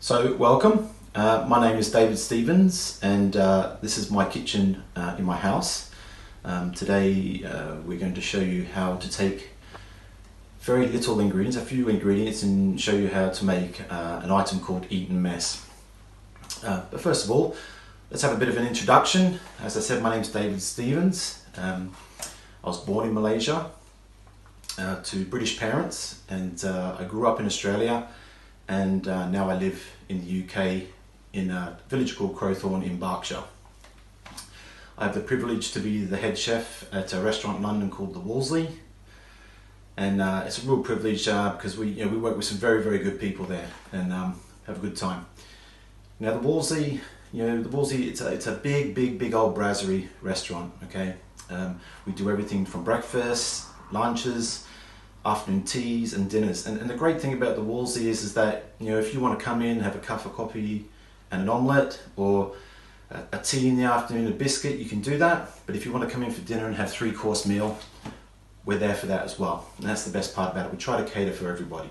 So welcome, my name is David Stevens and this is my kitchen in my house. Today we're going to show you how to take very little ingredients, a few ingredients, and show you how to make an item called Eton Mess. But first of all, let's have a bit of an introduction. As I said, my name is David Stevens. I was born in Malaysia to British parents, and I grew up in Australia, and now I live in the UK in a village called Crowthorne in Berkshire. I have the privilege to be the head chef at a restaurant in London called the Wolseley, and it's a real privilege because we work with some very good people there and have a good time. Now the Wolseley, it's a big old brasserie restaurant. Okay, we do everything from breakfast, lunches, afternoon teas and dinners, and the great thing about the Wolseley is that if you want to come in, have a cup of coffee and an omelette, or a tea in the afternoon, a biscuit, you can do that. But if you want to come in for dinner and have 3-course meal, we're there for that as well, and that's the best part about it. We try to cater for everybody.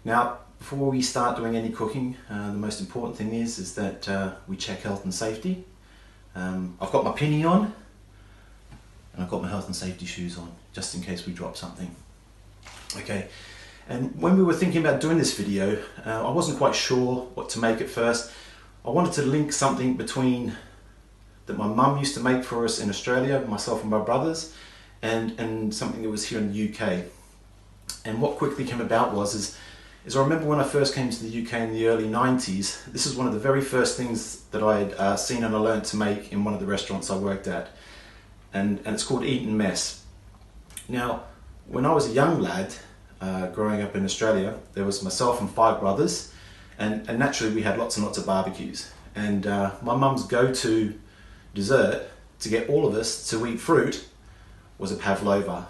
Now before we start doing any cooking, the most important thing is that we check health and safety. I've got my pinny on, and I've got my health and safety shoes on, just in case we drop something. Okay, and when we were thinking about doing this video, I wasn't quite sure what to make at first. I wanted to link something between that my mum used to make for us in Australia, myself and my brothers, and something that was here in the UK. And what quickly came about is I remember when I first came to the UK in the early 90s, this is one of the very first things that I had seen and I learned to make in one of the restaurants I worked at. And it's called Eton Mess. Now, when I was a young lad, growing up in Australia, there was myself and 5 brothers, and naturally we had lots and lots of barbecues. And my mum's go-to dessert to get all of us to eat fruit was a pavlova.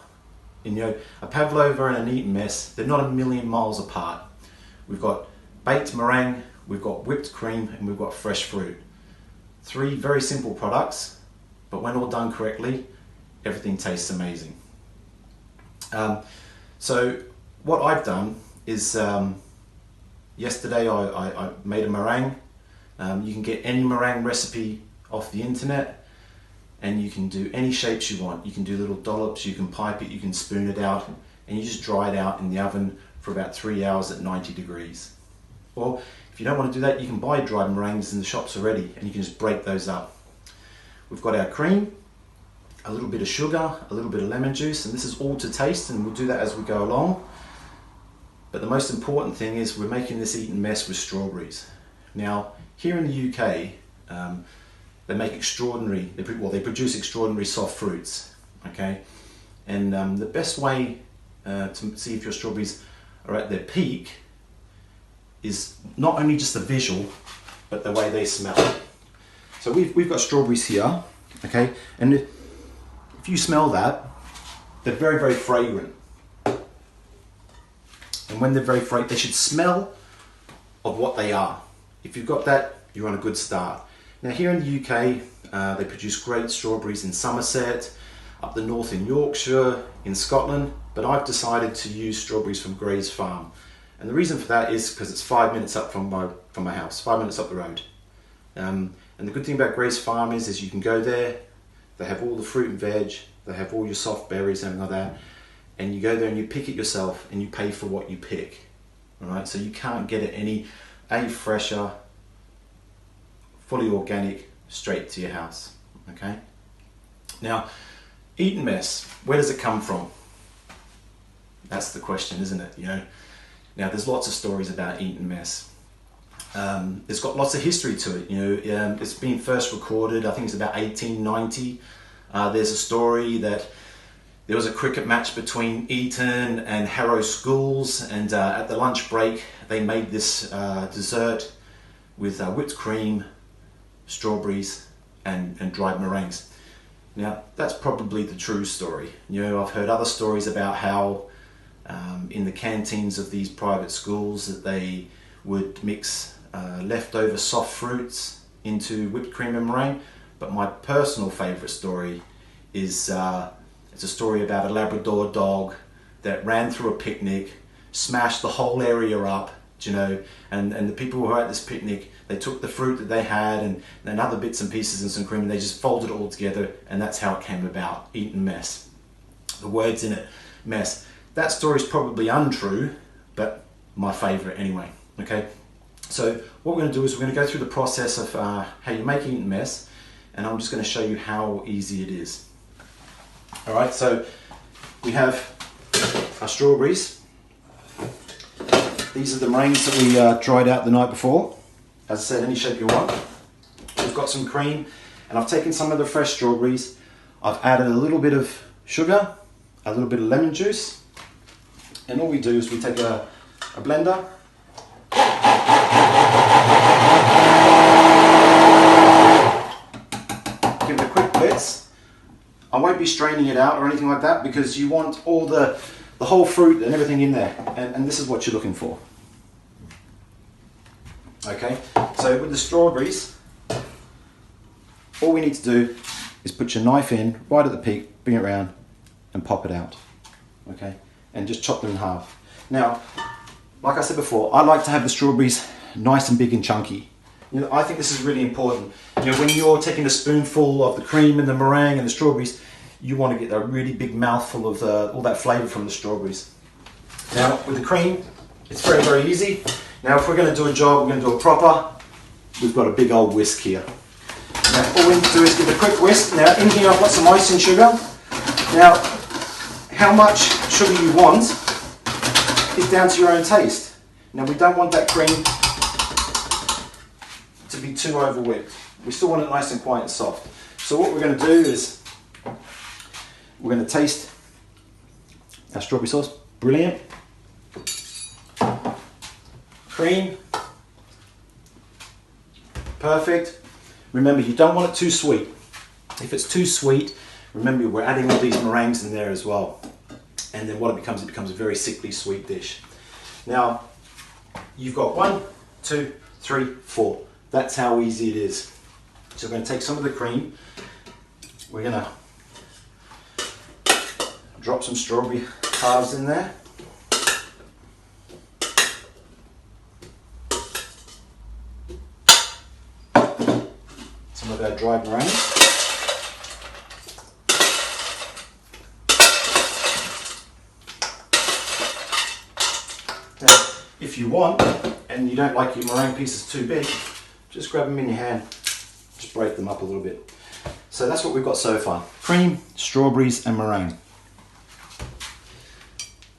And, a pavlova and an Eton Mess, they're not a million miles apart. We've got baked meringue, we've got whipped cream, and we've got fresh fruit. 3 very simple products, but when all done correctly, everything tastes amazing. So what I've done is yesterday I made a meringue. You can get any meringue recipe off the internet, and you can do any shapes you want. You can do little dollops, you can pipe it, you can spoon it out, and you just dry it out in the oven for about 3 hours at 90 degrees. Or if you don't want to do that, you can buy dried meringues in the shops already, and you can just break those up. We've got our cream, a little bit of sugar, a little bit of lemon juice, and this is all to taste, and we'll do that as we go along. But the most important thing is we're making this Eton Mess with strawberries. Now, here in the UK, they make they produce extraordinary soft fruits, okay? And the best way to see if your strawberries are at their peak is not only just the visual, but the way they smell. So we've got strawberries here, okay? And if you smell that, they're very fragrant. And when they're very fragrant, they should smell of what they are. If you've got that, you're on a good start. Now here in the UK, they produce great strawberries in Somerset, up the north in Yorkshire, in Scotland, but I've decided to use strawberries from Gray's Farm. And the reason for that is because it's 5 minutes up from my house, 5 minutes up the road. And the good thing about Gray's Farm is you can go there, they have all the fruit and veg, they have all your soft berries and everything like that, and you go there and you pick it yourself and you pay for what you pick. Alright, so you can't get it any fresher, fully organic, straight to your house. Okay. Now, Eton Mess, where does it come from? That's the question, isn't it? Now there's lots of stories about Eton Mess. It's got lots of history to it. It's been first recorded, I think it's about 1890. There's a story that there was a cricket match between Eton and Harrow schools, and at the lunch break they made this dessert with whipped cream, strawberries and dried meringues. Now that's probably the true story. I've heard other stories about how in the canteens of these private schools that they would mix leftover soft fruits into whipped cream and meringue, but my personal favourite story is it's a story about a Labrador dog that ran through a picnic, smashed the whole area up, you know, and the people who were at this picnic, they took the fruit that they had and other bits and pieces and some cream, and they just folded it all together, and that's how it came about, Eton Mess. The words in it, mess. That story is probably untrue, but my favourite anyway, okay? So what we're going to do is we're going to go through the process of how you make Eton Mess, and I'm just going to show you how easy it is. Alright, so we have our strawberries. These are the meringues that we dried out the night before. As I said, any shape you want. We've got some cream, and I've taken some of the fresh strawberries. I've added a little bit of sugar, a little bit of lemon juice, and all we do is we take a blender, give it a quick blitz. I won't be straining it out or anything like that because you want all the whole fruit and everything in there, and this is what you're looking for. Okay, so with the strawberries, all we need to do is put your knife in right at the peak, bring it around and pop it out, okay, and just chop them in half. Now, like I said before, I like to have the strawberries nice and big and chunky. You know, I think this is really important. You know, when you're taking a spoonful of the cream and the meringue and the strawberries, you want to get a really big mouthful of all that flavour from the strawberries. Now, with the cream, it's very, very easy. Now, if we're going to do a job, we're going to do it proper, we've got a big old whisk here. Now, all we need to do is give it a quick whisk. Now, in here I've got some icing sugar. Now, how much sugar you want is down to your own taste. Now, we don't want that cream to be too over whipped. We still want it nice and quiet and soft. So what we're going to do is we're going to taste our strawberry sauce. Brilliant. Cream. Perfect. Remember, you don't want it too sweet. If it's too sweet, remember we're adding all these meringues in there as well. And then what it becomes a very sickly sweet dish. Now, you've got 1, 2, 3, 4. That's how easy it is. So we're going to take some of the cream. We're going to drop some strawberry halves in there. Some of our dried meringue. Now, if you want, and you don't like your meringue pieces too big, just grab them in your hand, just break them up a little bit. So that's what we've got so far. Cream, strawberries and meringue.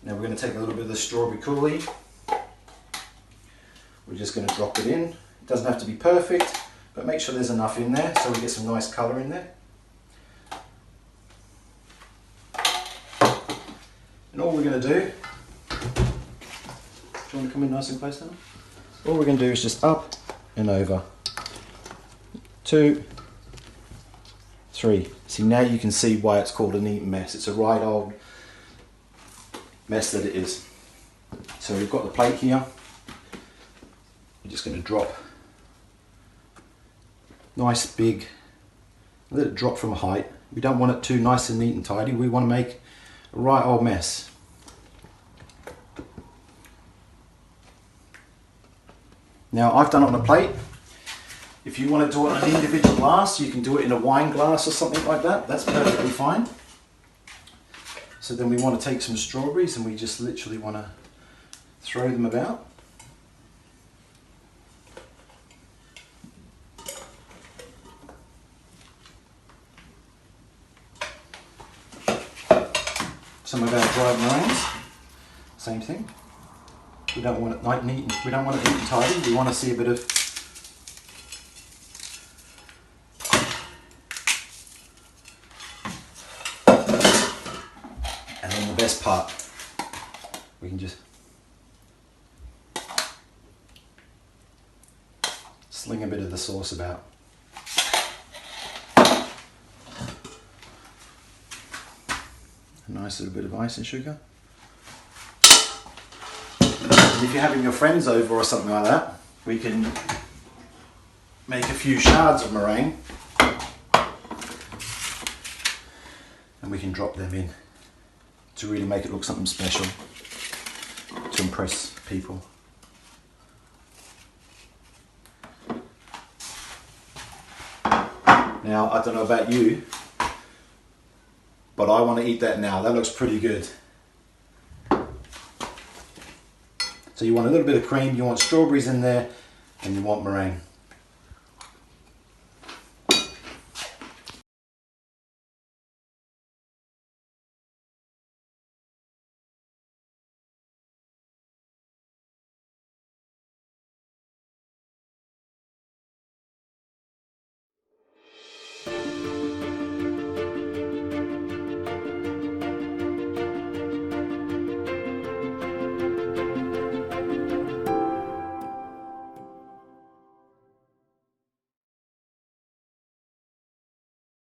Now we're going to take a little bit of the strawberry coulis. We're just going to drop it in. It doesn't have to be perfect, but make sure there's enough in there so we get some nice colour in there. And all we're going to do, do you want to come in nice and close now? All we're going to do is just up and over. 2, 3. See, now you can see why it's called an Eton Mess. It's a right old mess that it is. So we've got the plate here. We're just going to drop nice big, let it drop from a height. We don't want it too nice and neat and tidy. We want to make a right old mess. Now I've done it on a plate. If you want to do it on an individual glass, you can do it in a wine glass or something like that. That's perfectly fine. So then we want to take some strawberries and we just literally want to throw them about. Some of our dried meringues, same thing. We don't want it neat. We don't want it neat and tidy. We want to see a bit of the best part, we can just sling a bit of the sauce about. A nice little bit of icing sugar. And if you're having your friends over or something like that, we can make a few shards of meringue and we can drop them in to really make it look something special, to impress people. Now, I don't know about you, but I want to eat that now. That looks pretty good. So you want a little bit of cream, you want strawberries in there, and you want meringue.